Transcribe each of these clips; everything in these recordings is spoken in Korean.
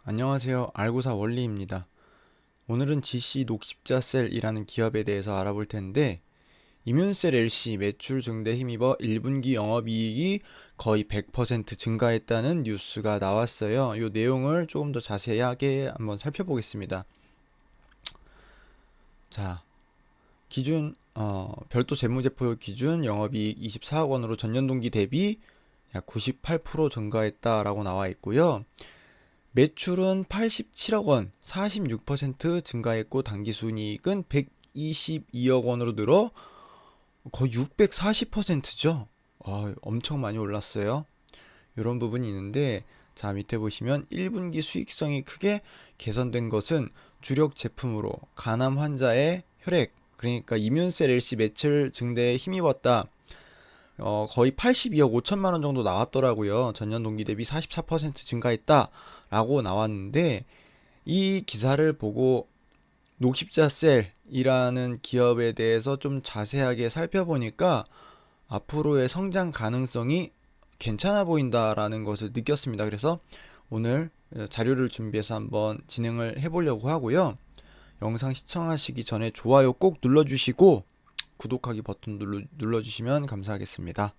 안녕하세요. 알고사 원리입니다. 오늘은 GC 녹십자셀이라는 기업에 대해서 알아볼 텐데, 이뮨셀 LC 매출 증대에 힘입어 1분기 영업이익이 거의 100% 증가했다는 뉴스가 나왔어요. 이 내용을 조금 더 자세하게 한번 살펴보겠습니다. 자, 기준 별도 재무제표 기준 영업이익 24억 원으로 전년 동기 대비 약 98% 증가했다라고 나와 있고요. 매출은 87억 원, 46% 증가했고 당기순이익은 122억 원으로 늘어 거의 640%죠. 엄청 많이 올랐어요. 이런 부분이 있는데, 자, 밑에 보시면 1분기 수익성이 크게 개선된 것은 주력 제품으로 간암 환자의 혈액, 그러니까 이뮨셀 LC 매출 증대에 힘입었다. 거의 82억 5천만 원 정도 나왔더라고요. 전년 동기 대비 44% 증가했다라고 나왔는데, 이 기사를 보고 녹십자셀이라는 기업에 대해서 좀 자세하게 살펴보니까 앞으로의 성장 가능성이 괜찮아 보인다라는 것을 느꼈습니다. 그래서 오늘 자료를 준비해서 한번 진행을 해보려고 하고요. 영상 시청하시기 전에 좋아요 꼭 눌러주시고 구독하기 버튼 눌러주시면 감사하겠습니다.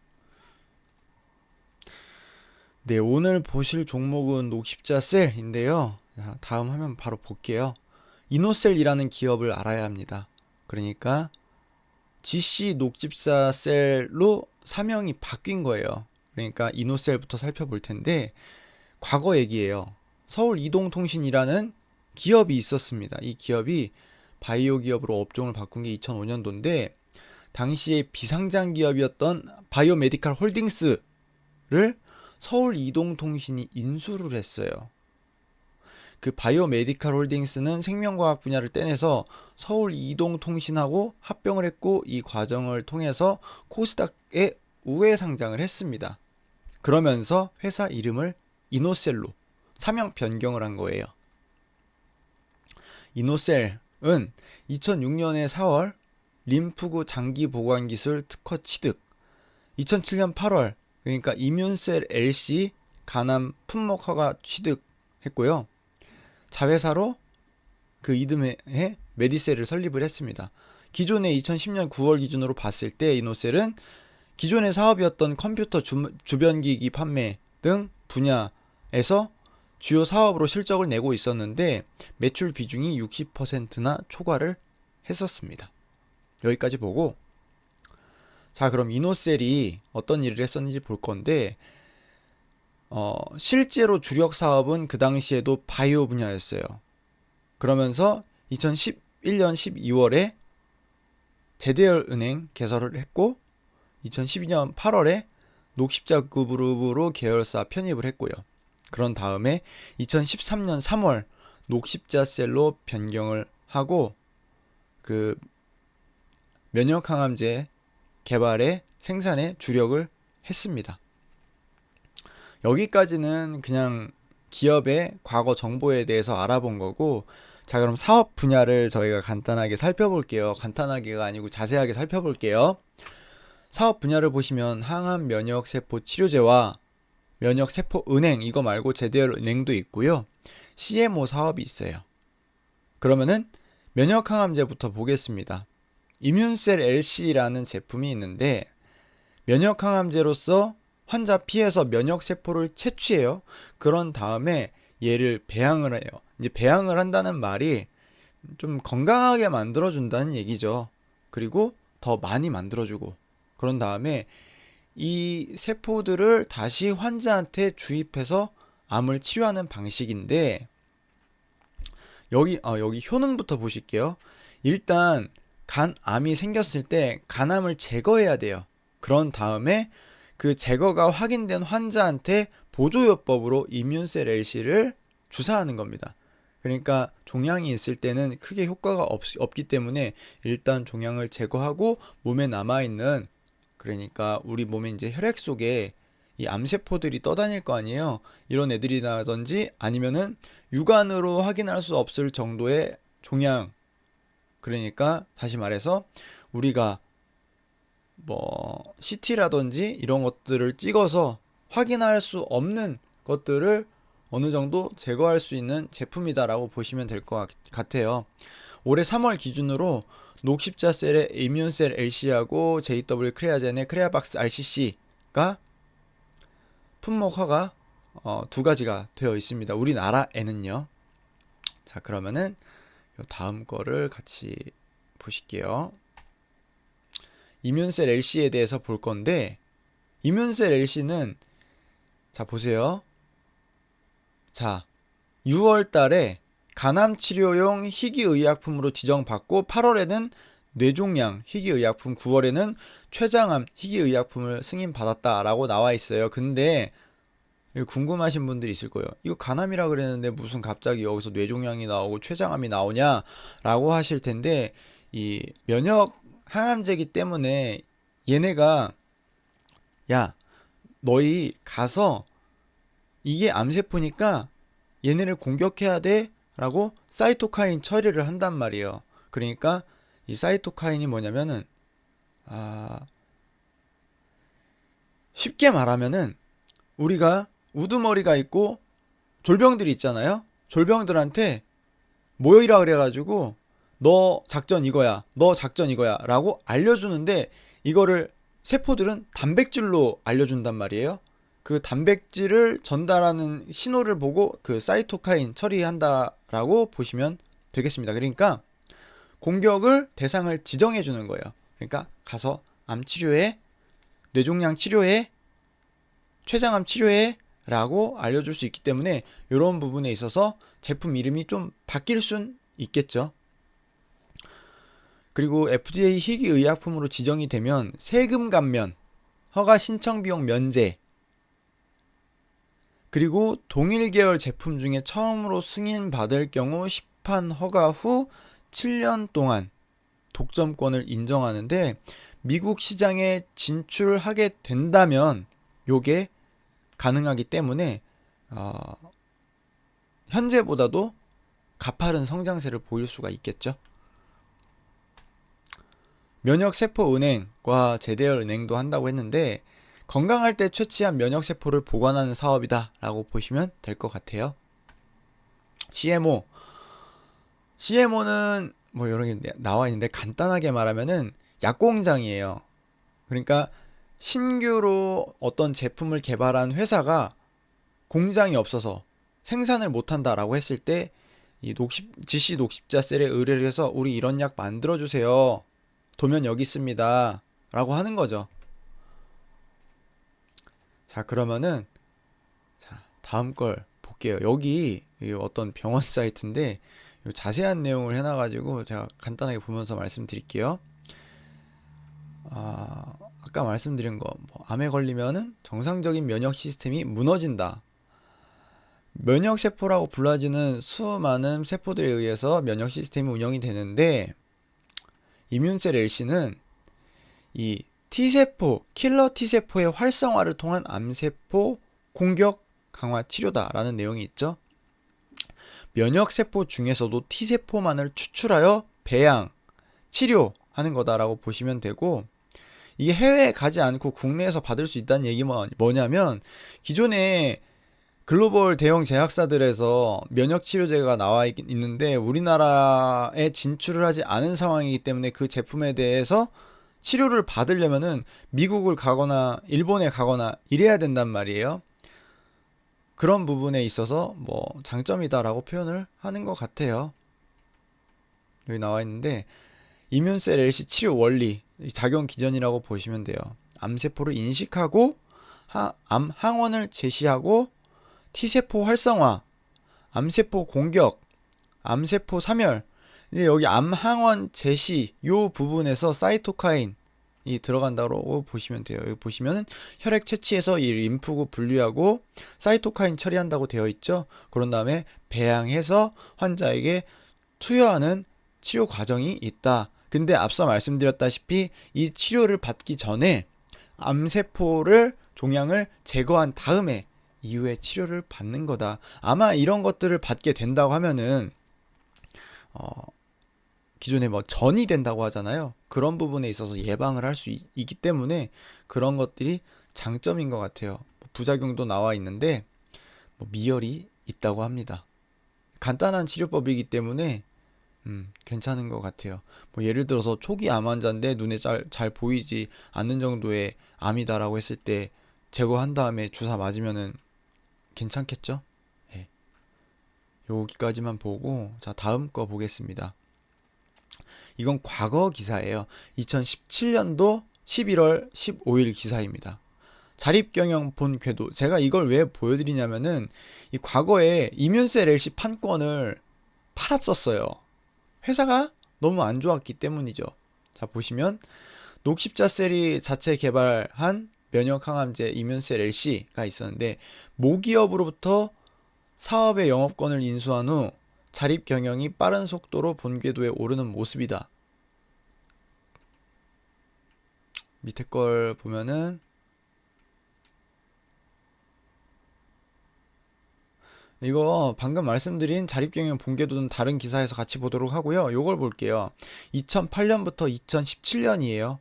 네, 오늘 보실 종목은 녹십자셀인데요. 다음 화면 바로 볼게요. 이노셀이라는 기업을 알아야 합니다. 그러니까 GC 녹십자셀로 사명이 바뀐 거예요. 그러니까 이노셀부터 살펴볼 텐데, 과거 얘기예요. 서울 이동통신이라는 기업이 있었습니다. 이 기업이 바이오 기업으로 업종을 바꾼 게 2005년도인데, 당시에 비상장 기업이었던 바이오메디칼 홀딩스를 서울 이동통신이 인수를 했어요. 그 바이오메디칼 홀딩스는 생명과학 분야를 떼내서 서울 이동통신하고 합병을 했고, 이 과정을 통해서 코스닥에 우회 상장을 했습니다. 그러면서 회사 이름을 이노셀로 사명 변경을 한 거예요. 이노셀은 2006년에 4월 림프구 장기 보관 기술 특허 취득, 2007년 8월 그러니까 이뮨셀 LC 간암 품목 허가 취득했고요. 자회사로 그 이듬해 메디셀을 설립을 했습니다. 기존의 2010년 9월 기준으로 봤을 때 이노셀은 기존의 사업이었던 컴퓨터 주변기기 판매 등 분야에서 주요 사업으로 실적을 내고 있었는데, 매출 비중이 60%나 초과를 했었습니다. 여기까지 보고, 자, 그럼 이노셀이 어떤 일을 했었는지 볼 건데, 실제로 주력 사업은 그 당시에도 바이오 분야였어요. 그러면서 2011년 12월에 제대열은행 개설을 했고, 2012년 8월에 녹십자그룹으로 계열사 편입을 했고요. 그런 다음에 2013년 3월 녹십자셀로 변경을 하고, 그 면역항암제 개발에 생산에 주력을 했습니다. 여기까지는 그냥 기업의 과거 정보에 대해서 알아본 거고, 자, 그럼 사업 분야를 저희가 간단하게 살펴볼게요. 간단하게가 아니고 자세하게 살펴볼게요. 사업 분야를 보시면 항암 면역세포 치료제와 면역세포 은행, 이거 말고 제대열 은행도 있고요. CMO 사업이 있어요. 그러면은 면역항암제부터 보겠습니다. 이뮨셀 LC라는 제품이 있는데, 면역항암제로서 환자 피에서 면역세포를 채취해요. 그런 다음에 얘를 배양을 해요. 이제 배양을 한다는 말이 좀 건강하게 만들어준다는 얘기죠. 그리고 더 많이 만들어주고, 그런 다음에 이 세포들을 다시 환자한테 주입해서 암을 치료하는 방식인데, 여기 효능부터 보실게요. 일단 간암이 생겼을 때 간암을 제거해야 돼요. 그런 다음에 그 제거가 확인된 환자한테 보조요법으로 이뮨셀 LC를 주사하는 겁니다. 그러니까 종양이 있을 때는 크게 효과가 없기 때문에 일단 종양을 제거하고 몸에 남아있는, 그러니까 우리 몸에 이제 혈액 속에 이 암세포들이 떠다닐 거 아니에요. 이런 애들이라든지 아니면은 육안으로 확인할 수 없을 정도의 종양, 그러니까 다시 말해서 우리가 뭐 CT라든지 이런 것들을 찍어서 확인할 수 없는 것들을 어느 정도 제거할 수 있는 제품이다라고 보시면 될 것 같아요. 올해 3월 기준으로 녹십자셀의 이뮨셀 LC하고 JW 크레아젠의 크레아박스 RCC가 품목 허가 두 가지가 되어 있습니다. 우리나라에는요. 자, 그러면은 요 다음 거를 같이 보실게요. 이뮨셀 LC에 대해서 볼 건데, 이뮨셀 LC는 자 보세요. 자, 6월 달에 간암 치료용 희귀의약품으로 지정받고 8월에는 뇌종양 희귀의약품, 9월에는 췌장암 희귀의약품을 승인받았다라고 나와 있어요. 근데 궁금하신 분들이 있을 거예요. 이거 간암이라 그랬는데 무슨 갑자기 여기서 뇌종양이 나오고 췌장암이 나오냐라고 하실 텐데, 이 면역 항암제이기 때문에 얘네가 야, 너희 가서 이게 암세포니까 얘네를 공격해야 돼 라고 사이토카인 처리를 한단 말이에요. 그러니까 이 사이토카인이 뭐냐면은 쉽게 말하면은 우리가 우두머리가 있고 졸병들이 있잖아요. 졸병들한테 모여이라 그래가지고 너 작전 이거야, 너 작전 이거야 라고 알려주는데, 이거를 세포들은 단백질로 알려준단 말이에요. 그 단백질을 전달하는 신호를 보고 그 사이토카인 처리한다라고 보시면 되겠습니다. 그러니까 공격을 대상을 지정해 주는 거예요. 그러니까 가서 암 치료해, 뇌종양 치료해, 췌장암 치료해 라고 알려줄 수 있기 때문에 이런 부분에 있어서 제품 이름이 좀 바뀔 순 있겠죠. 그리고 FDA 희귀의약품으로 지정이 되면 세금 감면, 허가 신청 비용 면제, 그리고 동일 계열 제품 중에 처음으로 승인받을 경우 시판 허가 후 7년 동안 독점권을 인정하는데, 미국 시장에 진출하게 된다면 요게 가능하기 때문에 현재보다도 가파른 성장세를 보일 수가 있겠죠. 면역세포은행과 제대열은행도 한다고 했는데, 건강할 때 채취한 면역세포를 보관하는 사업이다 라고 보시면 될 것 같아요. CMO는 뭐 여러 개 나와 있는데, 간단하게 말하면은 약공장이에요. 그러니까 신규로 어떤 제품을 개발한 회사가 공장이 없어서 생산을 못한다라고 했을 때, 이 GC 녹십자셀에 의뢰를 해서 우리 이런 약 만들어주세요, 도면 여기 있습니다 라고 하는 거죠. 자, 그러면은 자 다음 걸 볼게요. 여기 어떤 병원 사이트인데 자세한 내용을 해놔가지고 제가 간단하게 보면서 말씀드릴게요. 아까 말씀드린 거, 암에 걸리면은 정상적인 면역 시스템이 무너진다. 면역세포라고 불러지는 수많은 세포들에 의해서 면역 시스템이 운영이 되는데, 이뮨셀 LC는 이 T세포, 킬러 T세포의 활성화를 통한 암세포 공격 강화 치료다라는 내용이 있죠. 면역세포 중에서도 T세포만을 추출하여 배양, 치료하는 거다라고 보시면 되고, 이게 해외에 가지 않고 국내에서 받을 수 있다는 얘기는 뭐냐면, 기존에 글로벌 대형 제약사들에서 면역치료제가 나와 있는데 우리나라에 진출을 하지 않은 상황이기 때문에 그 제품에 대해서 치료를 받으려면은 미국을 가거나 일본에 가거나 이래야 된단 말이에요. 그런 부분에 있어서 뭐 장점이다라고 표현을 하는 것 같아요. 여기 나와 있는데, 이뮨셀 LC 치료 원리, 작용 기전이라고 보시면 돼요. 암세포를 인식하고 암 항원을 제시하고 T세포 활성화, 암세포 공격, 암세포 사멸. 근데 여기 암 항원 제시 요 부분에서 사이토카인이 들어간다고 보시면 돼요. 여기 보시면은 혈액 채취해서 이 림프구 분리하고 사이토카인 처리한다고 되어 있죠. 그런 다음에 배양해서 환자에게 투여하는 치료 과정이 있다. 근데 앞서 말씀드렸다시피 이 치료를 받기 전에 암세포를 종양을 제거한 다음에 이후에 치료를 받는 거다. 아마 이런 것들을 받게 된다고 하면은 기존에 뭐 전이 된다고 하잖아요. 그런 부분에 있어서 예방을 할 수 있기 때문에 그런 것들이 장점인 것 같아요. 부작용도 나와 있는데 뭐 미열이 있다고 합니다. 간단한 치료법이기 때문에 괜찮은 것 같아요. 뭐 예를 들어서 초기 암 환자인데 눈에 잘 보이지 않는 정도의 암이다라고 했을 때 제거한 다음에 주사 맞으면은 괜찮겠죠? 예. 여기까지만 보고 자 다음 거 보겠습니다. 이건 과거 기사예요. 2017년도 11월 15일 기사입니다. 자립경영 본 궤도. 제가 이걸 왜 보여드리냐면은 이 과거에 이뮨셀 LC 판권을 팔았었어요. 회사가 너무 안 좋았기 때문이죠. 자 보시면 녹십자셀이 자체 개발한 면역 항암제 이뮨셀 LC가 있었는데 모기업으로부터 사업의 영업권을 인수한 후 자립 경영이 빠른 속도로 본궤도에 오르는 모습이다. 밑에 걸 보면은 이거 방금 말씀드린 자립경영 본궤도는 다른 기사에서 같이 보도록 하고요. 요걸 볼게요. 2008년부터 2017년이에요.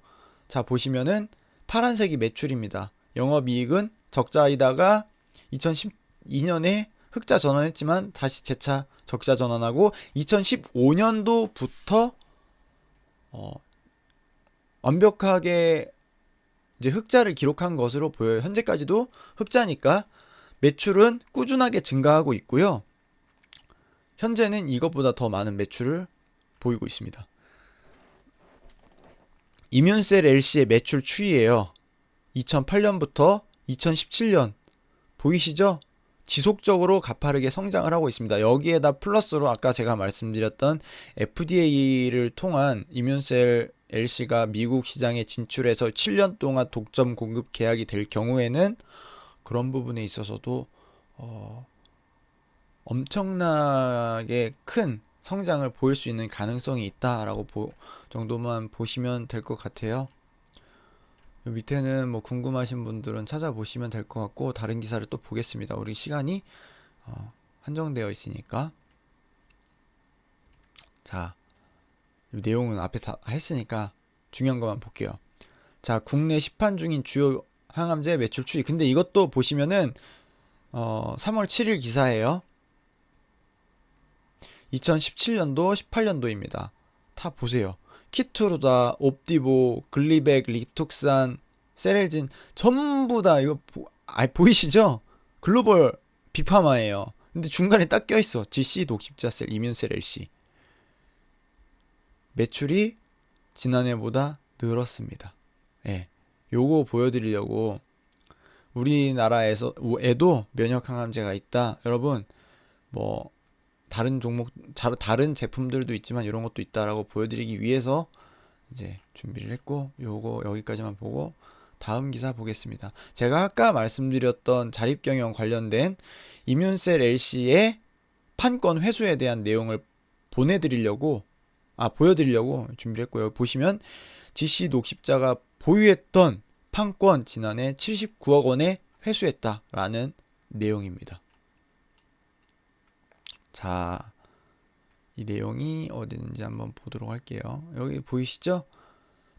자 보시면은 파란색이 매출입니다. 영업이익은 적자이다가 2012년에 흑자 전환했지만 다시 재차 적자 전환하고 2015년도부터 완벽하게 이제 흑자를 기록한 것으로 보여요. 현재까지도 흑자니까 매출은 꾸준하게 증가하고 있고요. 현재는 이것보다 더 많은 매출을 보이고 있습니다. 이뮨셀 LC의 매출 추이예요. 2008년부터 2017년 보이시죠? 지속적으로 가파르게 성장을 하고 있습니다. 여기에다 플러스로 아까 제가 말씀드렸던 FDA를 통한 이뮨셀 LC가 미국 시장에 진출해서 7년 동안 독점 공급 계약이 될 경우에는 그런 부분에 있어서도 엄청나게 큰 성장을 보일 수 있는 가능성이 있다라고 정도만 보시면 될 것 같아요. 밑에는 뭐 궁금하신 분들은 찾아보시면 될 것 같고 다른 기사를 또 보겠습니다. 우리 시간이 한정되어 있으니까. 자, 내용은 앞에 다 했으니까 중요한 것만 볼게요. 자, 국내 시판 중인 주요 항암제 매출 추이. 근데 이것도 보시면은 3월 7일 기사예요. 2017년도, 18년도입니다. 다 보세요. 키투르다, 옵디보, 글리백, 리툭산, 세렐진 전부 다 이거 보이시죠? 글로벌 빅파마예요. 근데 중간에 딱 껴있어. GC, 녹십자셀, 이뮨셀 LC. 매출이 지난해보다 늘었습니다. 예. 요거 보여드리려고 우리나라에도 면역 항암제가 있다. 여러분 뭐 다른 종목 다른 제품들도 있지만 이런 것도 있다라고 보여드리기 위해서 이제 준비를 했고 요거 여기까지만 보고 다음 기사 보겠습니다. 제가 아까 말씀드렸던 자립경영 관련된 이뮨셀 LC의 판권 회수에 대한 내용을 보여드리려고 준비를 했고요. 보시면 GC 녹십자가 보유했던 판권 지난해 79억 원에 회수했다라는 내용입니다. 자, 이 내용이 어디 있는지 한번 보도록 할게요. 여기 보이시죠?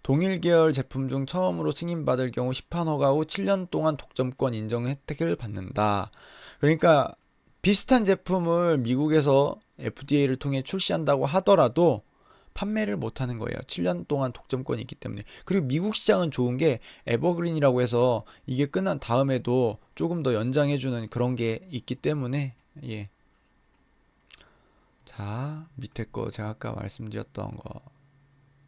동일 계열 제품 중 처음으로 승인받을 경우 시판 허가 후 7년 동안 독점권 인정 혜택을 받는다. 그러니까 비슷한 제품을 미국에서 FDA를 통해 출시한다고 하더라도 판매를 못하는 거예요. 7년 동안 독점권이 있기 때문에. 그리고 미국 시장은 좋은 게 에버그린이라고 해서 이게 끝난 다음에도 조금 더 연장해주는 그런 게 있기 때문에 예. 자, 밑에 거 제가 아까 말씀드렸던 거.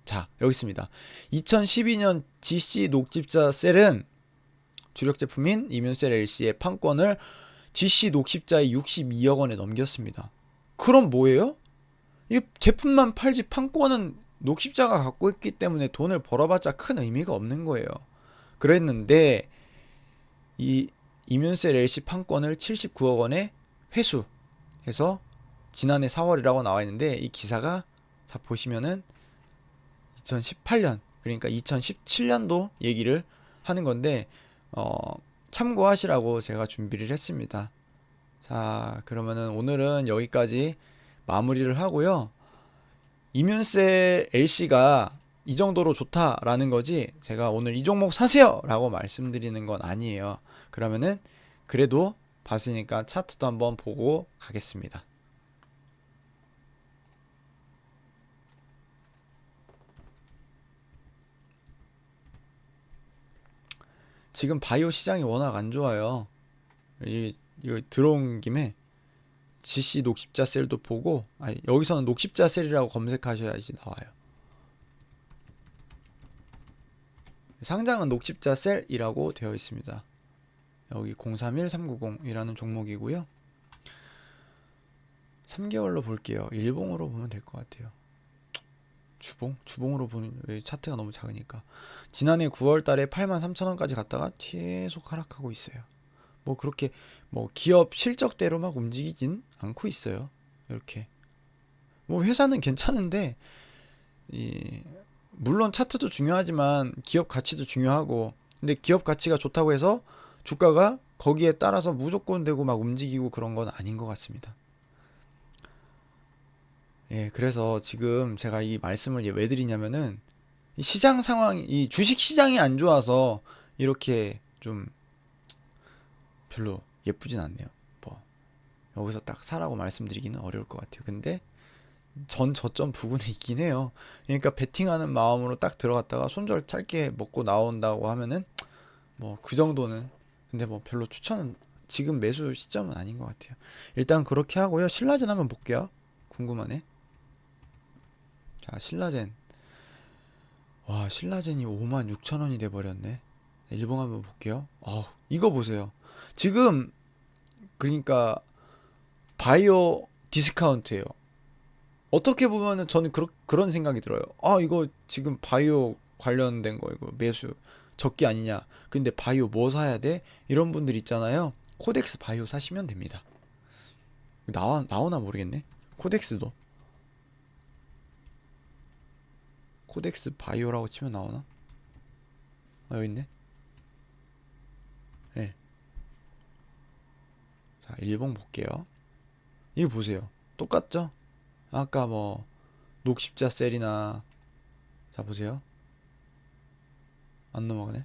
자, 여기 있습니다. 2012년 GC 녹십자 셀은 주력 제품인 이뮨셀 LC의 판권을 GC 녹십자에 62억 원에 넘겼습니다. 그럼 뭐예요? 이 제품만 팔지 판권은 녹십자가 갖고 있기 때문에 돈을 벌어봤자 큰 의미가 없는 거예요. 그랬는데 이 이뮨셀 LC 판권을 79억 원에 회수해서 지난해 4월이라고 나와 있는데 이 기사가 자 보시면은 2018년 그러니까 2017년도 얘기를 하는 건데 참고하시라고 제가 준비를 했습니다. 자, 그러면은 오늘은 여기까지 마무리를 하고요. 이뮨셀 LC가 이 정도로 좋다라는 거지 제가 오늘 이 종목 사세요 라고 말씀드리는 건 아니에요. 그러면은 그래도 봤으니까 차트도 한번 보고 가겠습니다. 지금 바이오 시장이 워낙 안 좋아요. 이거 들어온 김에 GC 녹십자 셀도 보고, 여기서는 녹십자 셀이라고 검색하셔야지 나와요. 상장은 녹십자 셀이라고 되어 있습니다. 여기 031390이라는 종목이고요. 3개월로 볼게요. 일봉으로 보면 될 것 같아요. 주봉으로 보는, 왜 차트가 너무 작으니까. 지난해 9월 달에 83,000원까지 갔다가 계속 하락하고 있어요. 뭐 그렇게 뭐 기업 실적대로 막 움직이진 않고 있어요. 이렇게. 뭐 회사는 괜찮은데 물론 차트도 중요하지만 기업 가치도 중요하고, 근데 기업 가치가 좋다고 해서 주가가 거기에 따라서 무조건 되고 막 움직이고 그런 건 아닌 것 같습니다. 예, 그래서 지금 제가 이 말씀을 왜 드리냐면은 이 시장 상황이, 이 주식 시장이 안 좋아서 이렇게 좀 별로 예쁘진 않네요. 뭐 여기서 딱 사라고 말씀드리기는 어려울 것 같아요. 근데 전 저점 부근에 있긴 해요. 그러니까 베팅하는 마음으로 딱 들어갔다가 손절 짧게 먹고 나온다고 하면은 뭐 그 정도는, 근데 뭐 별로 추천은 지금 매수 시점은 아닌 것 같아요. 일단 그렇게 하고요. 신라젠 한번 볼게요. 궁금하네. 자, 신라젠. 와, 신라젠이 56,000원이 돼버렸네. 일봉 한번 볼게요. 이거 보세요. 지금 그러니까 바이오 디스카운트예요. 어떻게 보면은 저는 그런 생각이 들어요. 이거 지금 바이오 관련된 거 이거 매수 적기 아니냐. 근데 바이오 뭐 사야 돼? 이런 분들 있잖아요. 코덱스 바이오 사시면 됩니다. 나오나 모르겠네. 코덱스도. 코덱스 바이오라고 치면 나오나? 여기 있네. 네. 자, 일봉 볼게요. 이거 보세요. 똑같죠? 아까 뭐 녹십자 셀이나, 자 보세요. 안 넘어가네.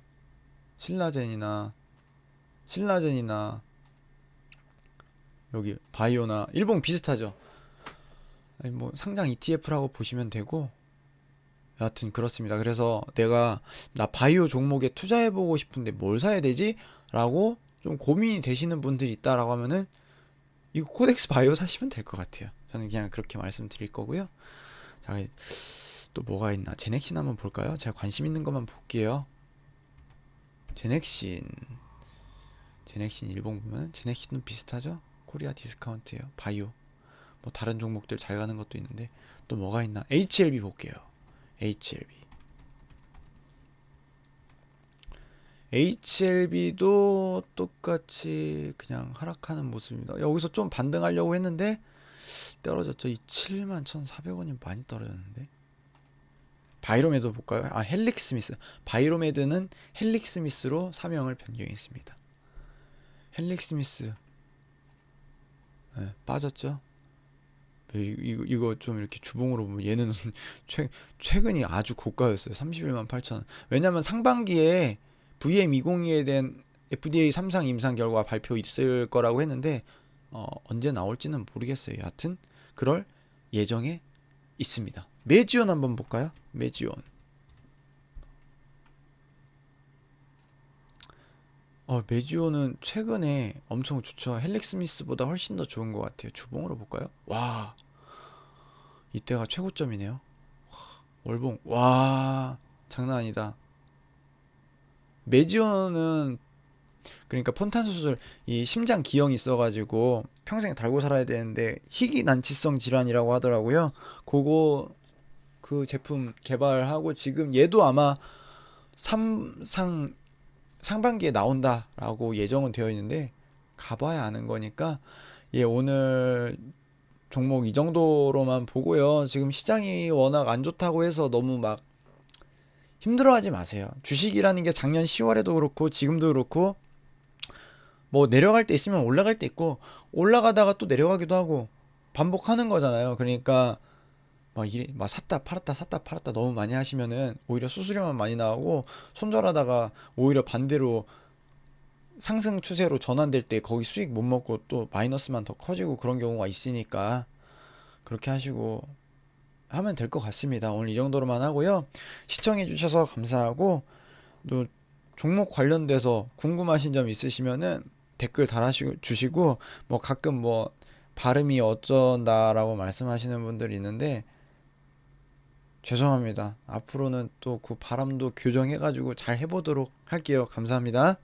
신라젠이나 여기 바이오나 일봉 비슷하죠. 아니 뭐 상장 ETF라고 보시면 되고, 여하튼 그렇습니다. 그래서 나 바이오 종목에 투자해보고 싶은데 뭘 사야 되지? 라고 좀 고민이 되시는 분들이 있다라고 하면은 이거 코덱스 바이오 사시면 될 것 같아요. 저는 그냥 그렇게 말씀드릴 거고요. 자, 또 뭐가 있나? 제넥신 한번 볼까요? 제가 관심 있는 것만 볼게요. 제넥신 일봉 보면 제넥신도 비슷하죠? 코리아 디스카운트예요. 바이오. 뭐 다른 종목들 잘 가는 것도 있는데 또 뭐가 있나? HLB 볼게요. HLB도 똑같이 그냥 하락하는 모습입니다. 여기서 좀 반등하려고 했는데 떨어졌죠. 이 71,400원이 많이 떨어졌는데. 바이로메드 볼까요? 헬릭스미스. 바이로메드는 헬릭스미스로 사명을 변경했습니다. 헬릭스미스. 네, 빠졌죠. 이거 좀 이렇게 주봉으로 보면 얘는 최근이 아주 고가였어요. 318,000원. 왜냐면 상반기에 VM202에 대한 FDA 3상 임상 결과 발표 있을 거라고 했는데 언제 나올지는 모르겠어요. 여하튼 그럴 예정에 있습니다. 메지온 한번 볼까요? 메지온은 최근에 엄청 좋죠. 헬릭스미스보다 훨씬 더 좋은 것 같아요. 주봉으로 볼까요? 와, 이때가 최고점이네요. 월봉, 와, 장난 아니다. 메지온은 그러니까 폰탄 수술, 이 심장 기형이 있어가지고 평생 달고 살아야 되는데 희귀 난치성 질환이라고 하더라고요. 그 제품 개발하고 지금 얘도 아마 상반기에 나온다라고 예정은 되어 있는데 가봐야 아는 거니까, 오늘 종목 이 정도로만 보고요. 지금 시장이 워낙 안 좋다고 해서 너무 막 힘들어하지 마세요. 주식이라는 게 작년 10월에도 그렇고 지금도 그렇고 뭐 내려갈 때 있으면 올라갈 때 있고 올라가다가 또 내려가기도 하고 반복하는 거잖아요. 그러니까 막 샀다 팔았다 너무 많이 하시면은 오히려 수수료만 많이 나오고 손절하다가 오히려 반대로 상승 추세로 전환될 때 거기 수익 못 먹고 또 마이너스만 더 커지고 그런 경우가 있으니까 그렇게 하시고 하면 될 것 같습니다. 오늘 이 정도로만 하고요. 시청해 주셔서 감사하고 또 종목 관련돼서 궁금하신 점 있으시면은 댓글 달아주시고 뭐 가끔 뭐 발음이 어쩐다라고 말씀하시는 분들이 있는데 죄송합니다. 앞으로는 또 그 발음도 교정해가지고 잘 해보도록 할게요. 감사합니다.